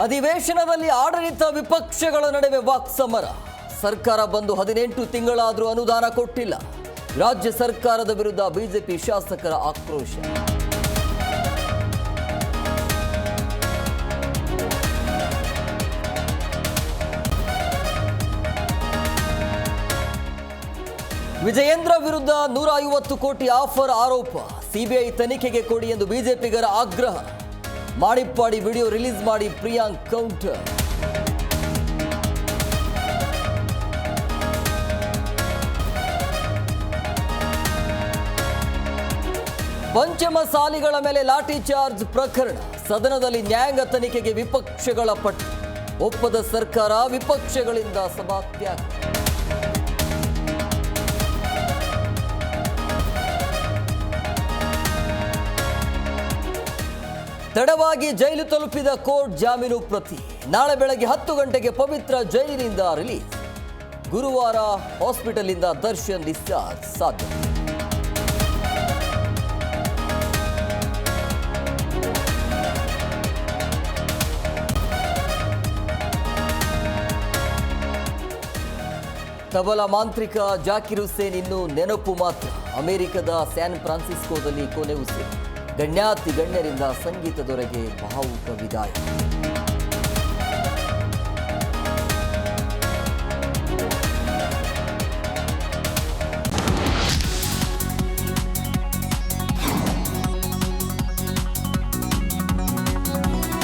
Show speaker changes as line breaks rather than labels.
ಅಧಿವೇಶನದಲ್ಲಿ ಆಡಳಿತ ವಿಪಕ್ಷಗಳ ನಡುವೆ ವಾಕ್ಸಮರ. ಸರ್ಕಾರ ಬಂದು 18 ತಿಂಗಳಾದರೂ ಅನುದಾನ ಕೊಟ್ಟಿಲ್ಲ. ರಾಜ್ಯ ಸರ್ಕಾರದ ವಿರುದ್ಧ ಬಿಜೆಪಿ ಶಾಸಕರ ಆಕ್ರೋಶ. ವಿಜಯೇಂದ್ರ ವಿರುದ್ಧ 150 ಕೋಟಿ ಆಫರ್ ಆರೋಪ. ಸಿಬಿಐ ತನಿಖೆಗೆ ಕೊಡಿ ಎಂದು ಬಿಜೆಪಿಗರ ಆಗ್ರಹ. ಮಾಡಿಪ್ಪಾಡಿ ವಿಡಿಯೋ ರಿಲೀಸ್ ಮಾಡಿ ಪ್ರಿಯಾಂಕ್ ಕೌಂಟರ್. ಪಂಚಮಸಾಲಿಗಳ ಮೇಲೆ ಲಾಠಿ ಚಾರ್ಜ್ ಪ್ರಕರಣ. ಸದನದಲ್ಲಿ ನ್ಯಾಯಾಂಗ ತನಿಖೆಗೆ ವಿಪಕ್ಷಗಳ ಪಟ್ಟು. ಒಪ್ಪದ ಸರ್ಕಾರ, ವಿಪಕ್ಷಗಳಿಂದ ಸಭಾತ್ಯಾಗ. ತಡವಾಗಿ ಜೈಲು ತಲುಪಿದ ಕೋರ್ಟ್ ಜಾಮೀನು ಪ್ರತಿ. ನಾಳೆ ಬೆಳಗ್ಗೆ 10 ಗಂಟೆಗೆ ಪವಿತ್ರ ಜೈಲಿನಿಂದ ರಿಲೀಸ್. ಗುರುವಾರ ಹಾಸ್ಪಿಟಲ್ನಿಂದ ದರ್ಶನ್ ಡಿಸ್ಚಾರ್ಜ್ ಸಾಧ್ಯ. ತಬಲಾ ಮಾಂತ್ರಿಕ ಜಾಕಿರ್ ಹುಸೇನ್ ಇನ್ನೂ ನೆನಪು ಮಾತ್ರ. ಅಮೆರಿಕದ ಸ್ಯಾನ್ ಫ್ರಾನ್ಸಿಸ್ಕೋದಲ್ಲಿ ಕೊನೆ ಉಸಿರು. ಗಣ್ಯಾತಿ ಗಣ್ಯರಿಂದ ಸಂಗೀತದೊರೆಗೆ ಭಾವುಕ ವಿದಾಯ.